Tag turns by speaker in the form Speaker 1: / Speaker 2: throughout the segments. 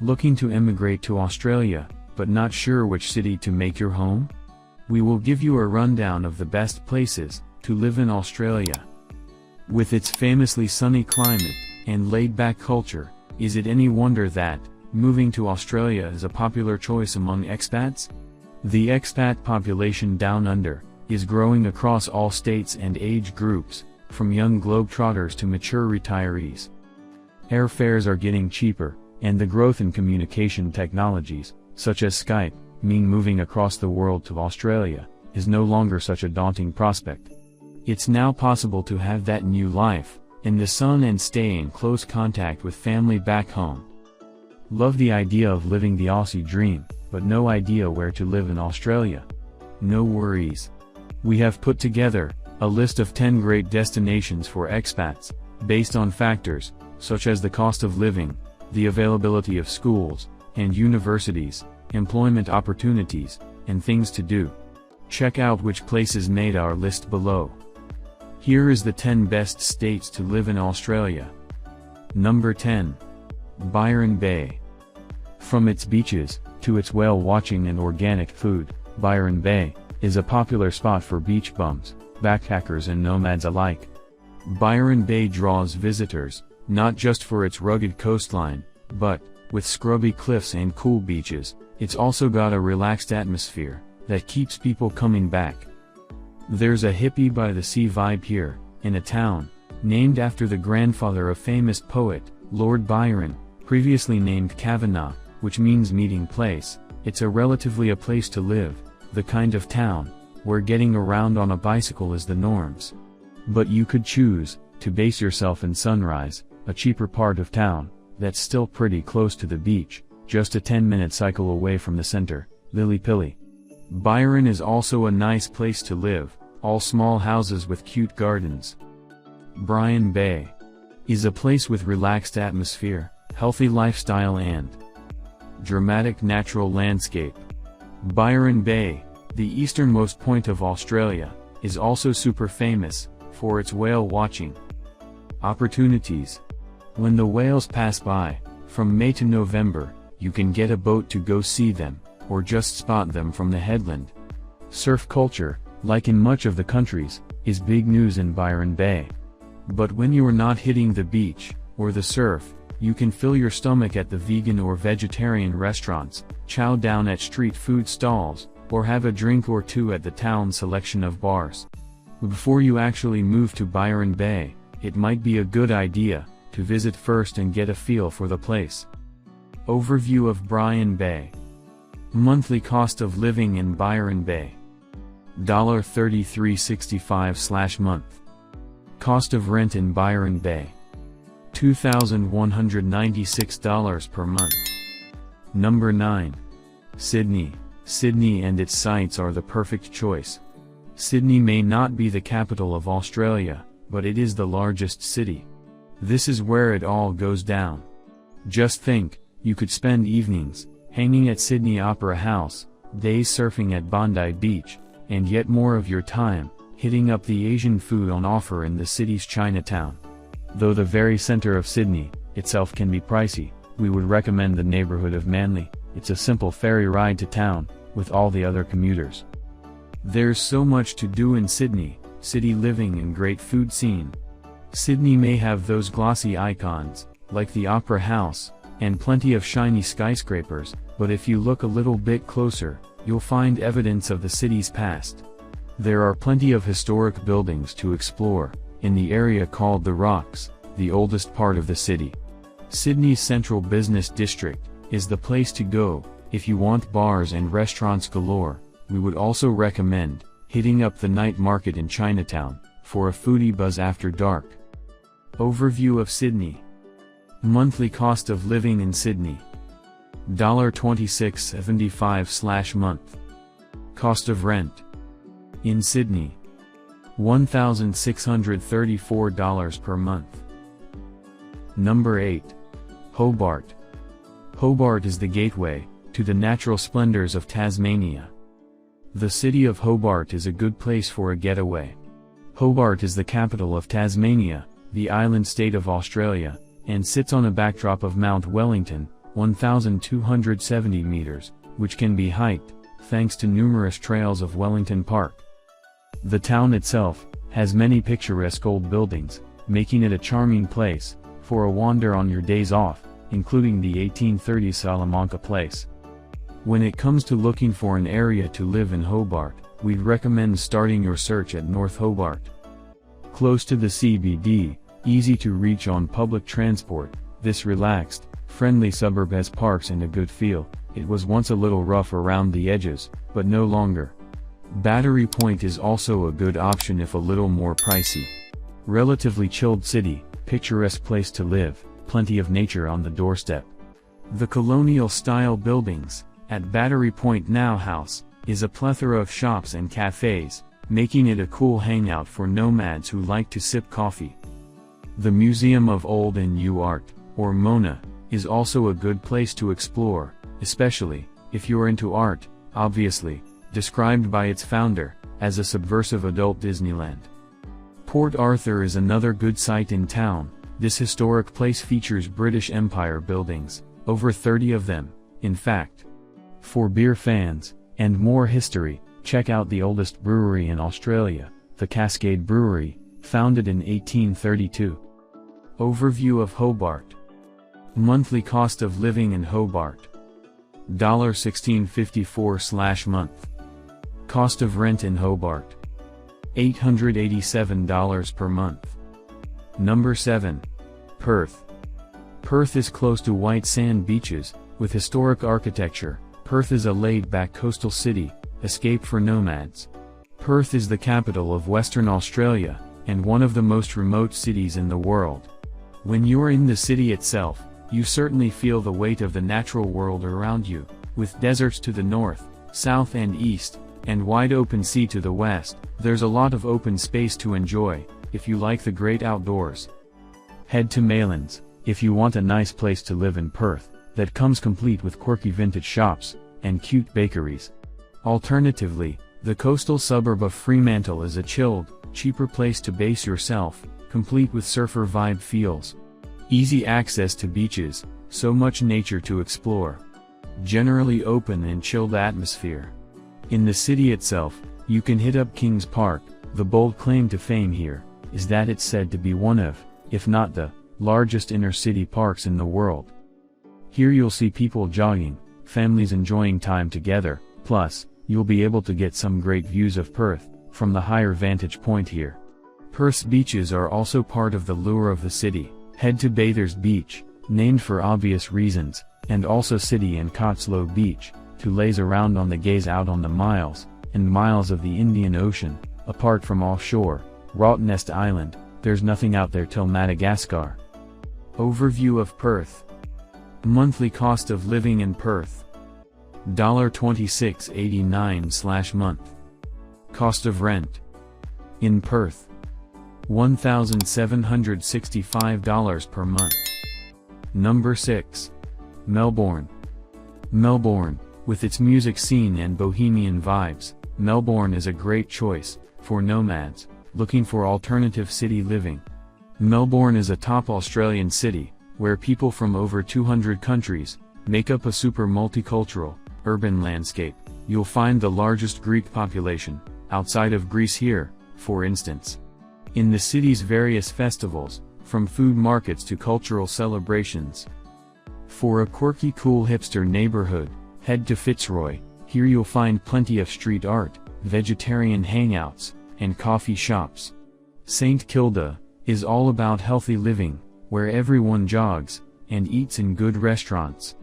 Speaker 1: Looking to emigrate to Australia, but not sure which city to make your home? We will give you a rundown of the best places to live in Australia. With its famously sunny climate and laid-back culture, is it any wonder that moving to Australia is a popular choice among expats? The expat population down under is growing across all states and age groups, from young globetrotters to mature retirees. Airfares are getting cheaper, and the growth in communication technologies, such as Skype, mean moving across the world to Australia is no longer such a daunting prospect. It's now possible to have that new life in the sun and stay in close contact with family back home. Love the idea of living the Aussie dream, but no idea where to live in Australia? No worries. We have put together a list of 10 great destinations for expats, based on factors such as the cost of living, the availability of schools and universities, employment opportunities, and things to do. Check out which places made our list below. Here is the 10 best states to live in Australia. Number 10. Byron Bay. From its beaches to its whale watching and organic food, Byron Bay is a popular spot for beach bums, backpackers and nomads alike. Byron Bay draws visitors, not just for its rugged coastline, but, with scrubby cliffs and cool beaches, it's also got a relaxed atmosphere that keeps people coming back. There's a hippie by the sea vibe here, in a town named after the grandfather of famous poet, Lord Byron, previously named Kavanagh, which means meeting place. It's relatively a place to live, the kind of town where getting around on a bicycle is the norms. But you could choose to base yourself in Sunrise, a cheaper part of town that's still pretty close to the beach, just a 10-minute cycle away from the center, Lilly-Pilly. Byron is also a nice place to live, all small houses with cute gardens. Byron Bay is a place with relaxed atmosphere, healthy lifestyle and dramatic natural landscape. Byron Bay, the easternmost point of Australia, is also super famous for its whale watching opportunities. When the whales pass by, from May to November, you can get a boat to go see them, or just spot them from the headland. Surf culture, like in much of the countries, is big news in Byron Bay. But when you are not hitting the beach, or the surf, you can fill your stomach at the vegan or vegetarian restaurants, chow down at street food stalls, or have a drink or two at the town's selection of bars. Before you actually move to Byron Bay, it might be a good idea to visit first and get a feel for the place. Overview of Byron Bay. Monthly cost of living in Byron Bay. $33.65/month. Cost of rent in Byron Bay. $2,196 per month. Number 9. Sydney. Sydney and its sights are the perfect choice. Sydney may not be the capital of Australia, but it is the largest city. This is where it all goes down. Just think, you could spend evenings hanging at Sydney Opera House, days surfing at Bondi Beach, and yet more of your time hitting up the Asian food on offer in the city's Chinatown. Though the very center of Sydney itself can be pricey, we would recommend the neighborhood of Manly. It's a simple ferry ride to town, with all the other commuters. There's so much to do in Sydney, city living and great food scene. Sydney may have those glossy icons, like the Opera House, and plenty of shiny skyscrapers, but if you look a little bit closer, you'll find evidence of the city's past. There are plenty of historic buildings to explore, in the area called the Rocks, the oldest part of the city. Sydney's central business district is the place to go if you want bars and restaurants galore. We would also recommend hitting up the night market in Chinatown for a foodie buzz after dark. Overview of Sydney. Monthly cost of living in Sydney. $26.75/month. Cost of rent in Sydney. $1,634 per month. Number 8. Hobart. Hobart is the gateway to the natural splendors of Tasmania. The city of Hobart is a good place for a getaway. Hobart is the capital of Tasmania, the island state of Australia, and sits on a backdrop of Mount Wellington, 1,270 meters, which can be hiked, thanks to numerous trails of Wellington Park. The town itself has many picturesque old buildings, making it a charming place for a wander on your days off, including the 1830s Salamanca Place. When it comes to looking for an area to live in Hobart, we'd recommend starting your search at North Hobart. Close to the CBD, easy to reach on public transport, this relaxed, friendly suburb has parks and a good feel. It was once a little rough around the edges, but no longer. Battery Point is also a good option if a little more pricey. Relatively chilled city, picturesque place to live, plenty of nature on the doorstep. The colonial-style buildings at Battery Point Now House is a plethora of shops and cafes, making it a cool hangout for nomads who like to sip coffee. The Museum of Old and New Art, or MONA, is also a good place to explore, especially if you're into art, obviously, described by its founder as a subversive adult Disneyland. Port Arthur is another good site in town. This historic place features British Empire buildings, over 30 of them, in fact. For beer fans, and more history, check out the oldest brewery in Australia, the Cascade Brewery, founded in 1832. Overview of Hobart. Monthly cost of living in Hobart. $16.54/month. Cost of rent in Hobart. $887 per month. Number 7. Perth. Perth is close to white sand beaches, with historic architecture. Perth is a laid-back coastal city, escape for nomads. Perth is the capital of Western Australia, and one of the most remote cities in the world. When you're in the city itself, you certainly feel the weight of the natural world around you, with deserts to the north, south and east, and wide open sea to the west. There's a lot of open space to enjoy, if you like the great outdoors. Head to Maylands, if you want a nice place to live in Perth, that comes complete with quirky vintage shops, and cute bakeries. Alternatively, the coastal suburb of Fremantle is a chilled, cheaper place to base yourself, complete with surfer vibe feels. Easy access to beaches, so much nature to explore. Generally open and chilled atmosphere. In the city itself, you can hit up Kings Park. The bold claim to fame here is that it's said to be one of, if not the, largest inner-city parks in the world. Here you'll see people jogging, families enjoying time together, plus, you'll be able to get some great views of Perth from the higher vantage point here. Perth's beaches are also part of the lure of the city. Head to Bathurst Beach, named for obvious reasons, and also City and Cotslow Beach, to laze around on the gaze out on the miles and miles of the Indian Ocean. Apart from offshore, Rottnest Island, there's nothing out there till Madagascar. Overview of Perth. Monthly cost of living in Perth. $26.89/month. Cost of rent. In Perth. $1,765 per month. Number 6. Melbourne. Melbourne, with its music scene and bohemian vibes, Melbourne is a great choice for nomads looking for alternative city living. Melbourne is a top Australian city, where people from over 200 countries make up a super multicultural, urban landscape. You'll find the largest Greek population outside of Greece here, for instance. In the city's various festivals, from food markets to cultural celebrations. For a quirky cool hipster neighborhood, head to Fitzroy. Here you'll find plenty of street art, vegetarian hangouts, and coffee shops. St. Kilda is all about healthy living, where everyone jogs and eats in good restaurants.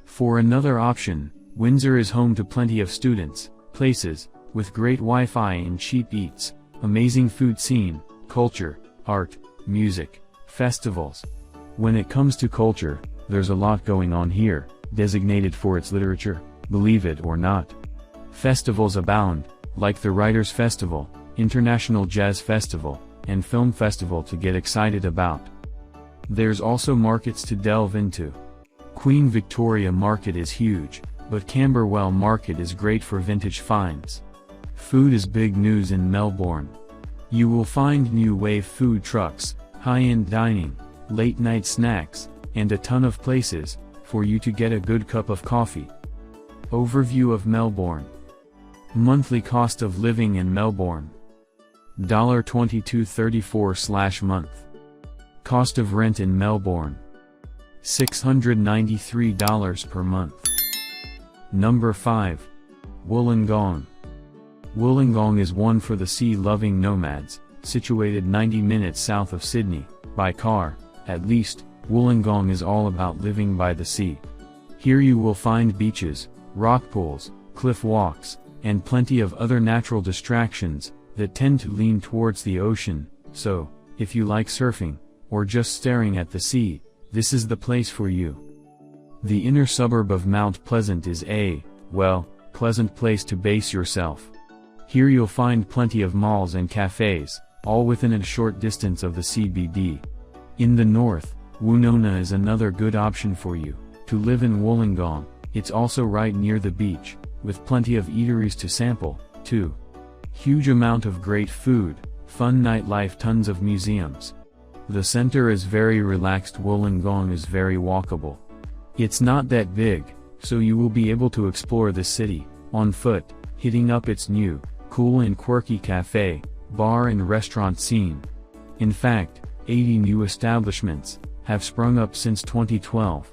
Speaker 1: For another option, Windsor is home to plenty of students, places with great Wi-Fi and cheap eats, amazing food scene, culture, art, music, festivals. When it comes to culture, there's a lot going on here, designated for its literature, believe it or not. Festivals abound, like the Writers' Festival, International Jazz Festival, and Film Festival to get excited about. There's also markets to delve into. Queen Victoria Market is huge, but Camberwell Market is great for vintage finds. Food is big news in Melbourne. You will find new wave food trucks, high-end dining, late-night snacks, and a ton of places for you to get a good cup of coffee. Overview of Melbourne. Monthly cost of living in Melbourne. $22.34/month. Cost of rent in Melbourne. $693 per month. Number 5. Wollongong. Wollongong is one for the sea-loving nomads, situated 90 minutes south of Sydney, by car, at least. Wollongong is all about living by the sea. Here you will find beaches, rock pools, cliff walks, and plenty of other natural distractions that tend to lean towards the ocean, so, if you like surfing, or just staring at the sea, this is the place for you. The inner suburb of Mount Pleasant is a, well, pleasant place to base yourself. Here you'll find plenty of malls and cafes, all within a short distance of the CBD. In the north, Woonona is another good option for you, to live in Wollongong. It's also right near the beach, with plenty of eateries to sample, too. Huge amount of great food, fun nightlife, tons of museums. The center is very relaxed. Wollongong is very walkable. It's not that big, so you will be able to explore the city, on foot, hitting up its new, cool and quirky cafe, bar and restaurant scene. In fact, 80 new establishments have sprung up since 2012.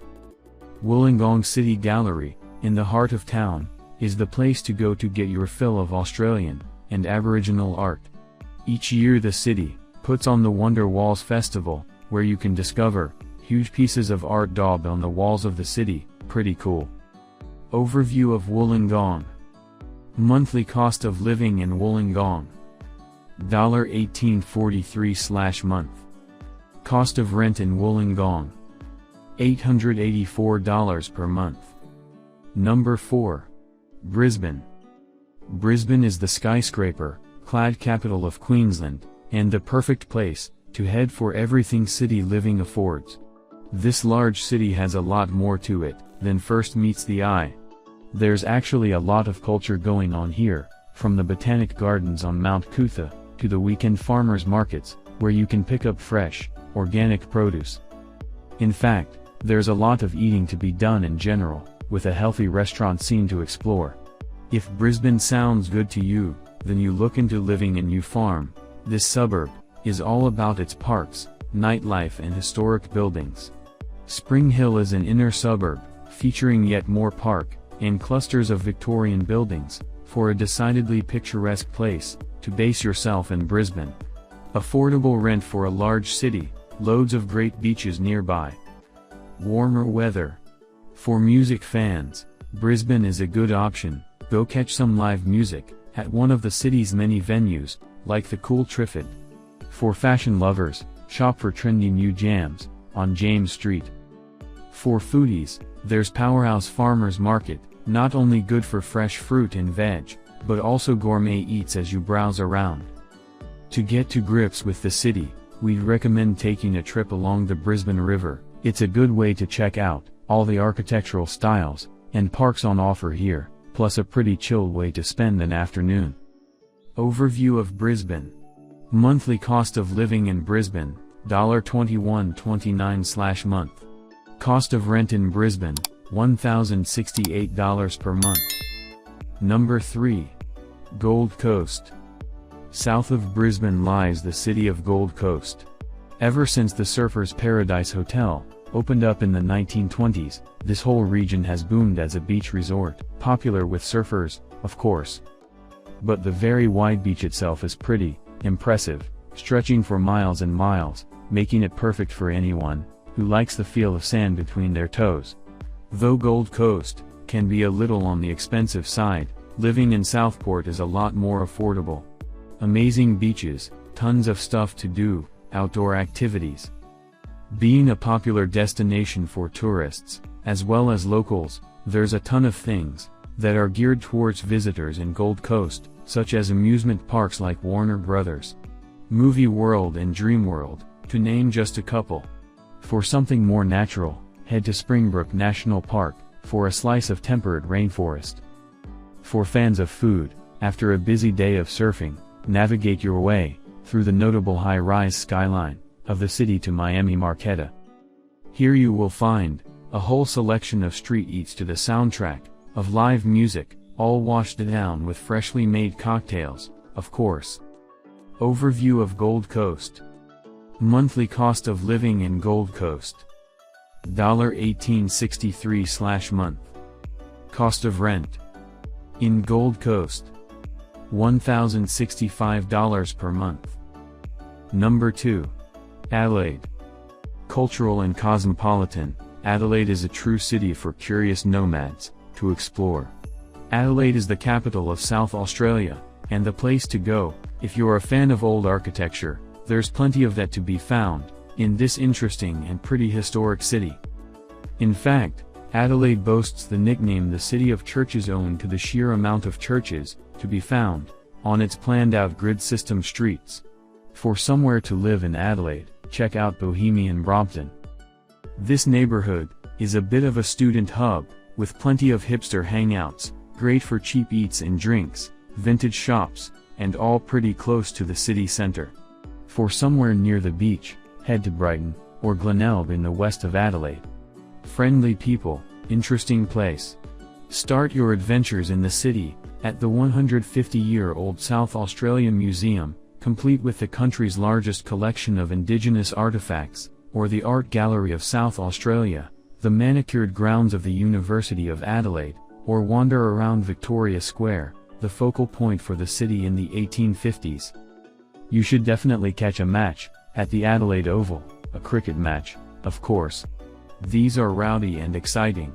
Speaker 1: Wollongong City Gallery, in the heart of town, is the place to go to get your fill of Australian and Aboriginal art. Each year the city puts on the Wonder Walls Festival, where you can discover huge pieces of art daubed on the walls of the city. Pretty cool. Overview of Wollongong. Monthly cost of living in Wollongong. $18.43/month. Cost of rent in Wollongong. $884 per month. Number 4. Brisbane. Brisbane is the skyscraper-clad capital of Queensland, and the perfect place to head for everything city living affords. This large city has a lot more to it than first meets the eye. There's actually a lot of culture going on here, from the botanic gardens on Mount Cootha, to the weekend farmers markets, where you can pick up fresh, organic produce. In fact, there's a lot of eating to be done in general, with a healthy restaurant scene to explore. If Brisbane sounds good to you, then you look into living in New Farm. This suburb is all about its parks, nightlife and historic buildings. Spring Hill is an inner suburb, featuring yet more park and clusters of Victorian buildings, for a decidedly picturesque place to base yourself in Brisbane. Affordable rent for a large city, loads of great beaches nearby. Warmer weather. For music fans, Brisbane is a good option. Go catch some live music at one of the city's many venues, like the Cool Triffid. For fashion lovers, shop for trendy new jams on James Street. For foodies, there's Powerhouse Farmers Market, not only good for fresh fruit and veg, but also gourmet eats as you browse around. To get to grips with the city, we'd recommend taking a trip along the Brisbane River. It's a good way to check out all the architectural styles and parks on offer here, plus a pretty chill way to spend an afternoon. Overview of Brisbane. Monthly cost of living in Brisbane, $21.29/month. Cost of rent in Brisbane, $1,068 per month. Number 3. Gold Coast. South of Brisbane lies the city of Gold Coast. Ever since the Surfers Paradise Hotel opened up in the 1920s, this whole region has boomed as a beach resort, popular with surfers, of course. But the very wide beach itself is pretty impressive, stretching for miles and miles, making it perfect for anyone who likes the feel of sand between their toes. Though Gold Coast can be a little on the expensive side, living in Southport is a lot more affordable. Amazing beaches, tons of stuff to do, outdoor activities. Being a popular destination for tourists, as well as locals, there's a ton of things that are geared towards visitors in Gold Coast, such as amusement parks like Warner Brothers, Movie World and Dream World, to name just a couple. For something more natural, head to Springbrook National Park, for a slice of temperate rainforest. For fans of food, after a busy day of surfing, navigate your way through the notable high-rise skyline of the city to Miami Marquetta. Here you will find a whole selection of street eats to the soundtrack of live music, all washed down with freshly made cocktails, of course. Overview of Gold Coast. Monthly cost of living in Gold Coast. $18.63/month. Cost of rent in Gold Coast. $1,065 per month. Number 2. Adelaide. Cultural and cosmopolitan, Adelaide is a true city for curious nomads to explore. Adelaide is the capital of South Australia, and the place to go if you're a fan of old architecture. There's plenty of that to be found in this interesting and pretty historic city. In fact, Adelaide boasts the nickname the City of Churches owing to the sheer amount of churches to be found on its planned-out grid system streets. For somewhere to live in Adelaide, check out Bohemian Brompton. This neighborhood is a bit of a student hub, with plenty of hipster hangouts, great for cheap eats and drinks, vintage shops, and all pretty close to the city center. For somewhere near the beach, head to Brighton, or Glenelg in the west of Adelaide. Friendly people, interesting place. Start your adventures in the city, at the 150-year-old South Australian Museum, complete with the country's largest collection of Indigenous artifacts, or the Art Gallery of South Australia, the manicured grounds of the University of Adelaide, or wander around Victoria Square, the focal point for the city in the 1850s. You should definitely catch a match at the Adelaide Oval, a cricket match, of course. These are rowdy and exciting.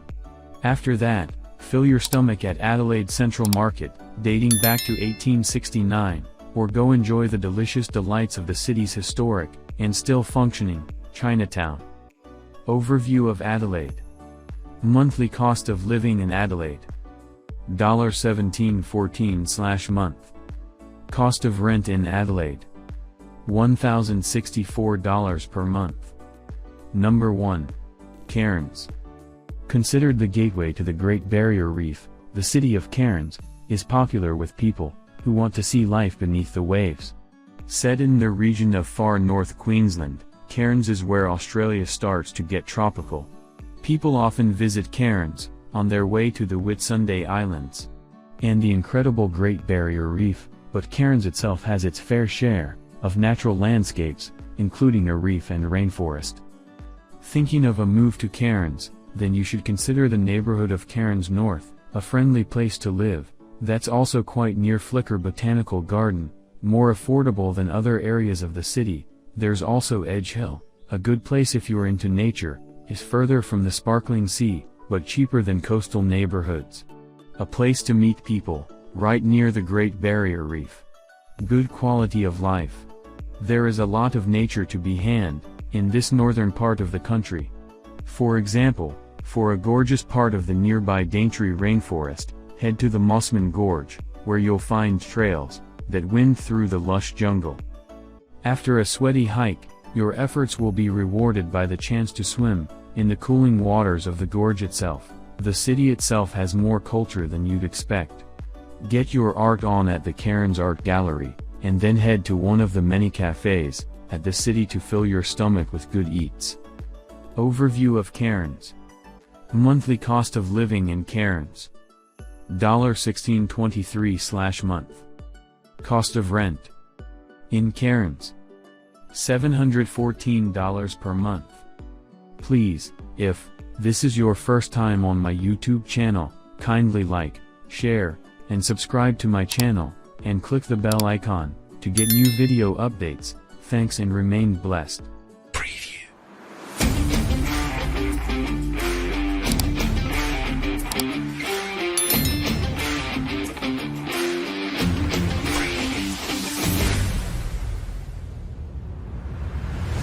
Speaker 1: After that, fill your stomach at Adelaide Central Market, dating back to 1869, or go enjoy the delicious delights of the city's historic, and still functioning, Chinatown. Overview of Adelaide. Monthly cost of living in Adelaide. $17.14/month. Cost of rent in Adelaide. $1,064 per month. Number 1. Cairns. Considered the gateway to the Great Barrier Reef, the city of Cairns is popular with people who want to see life beneath the waves. Set in the region of far north Queensland, Cairns is where Australia starts to get tropical. People often visit Cairns on their way to the Whitsunday Islands and the incredible Great Barrier Reef, but Cairns itself has its fair share of natural landscapes, including a reef and rainforest. Thinking of a move to Cairns, then you should consider the neighborhood of Cairns North, a friendly place to live, that's also quite near Flicker Botanical Garden, more affordable than other areas of the city. There's also Edge Hill, a good place if you're into nature, is further from the sparkling sea, but cheaper than coastal neighborhoods. A place to meet people, right near the Great Barrier Reef. Good quality of life. There is a lot of nature to be had in this northern part of the country. For example, for a gorgeous part of the nearby Daintree rainforest, head to the Mossman Gorge, where you'll find trails that wind through the lush jungle. After a sweaty hike, your efforts will be rewarded by the chance to swim in the cooling waters of the gorge itself. The city itself has more culture than you'd expect. Get your art on at the Cairns Art Gallery, and then head to one of the many cafes at the city to fill your stomach with good eats. Overview of Cairns. Monthly cost of living in Cairns. $16.23/month. Cost of rent in Cairns. $714 per month. Please, if this is your first time on my YouTube channel, kindly like, share, and subscribe to my channel, and click the bell icon to get new video updates. Thanks and remain blessed.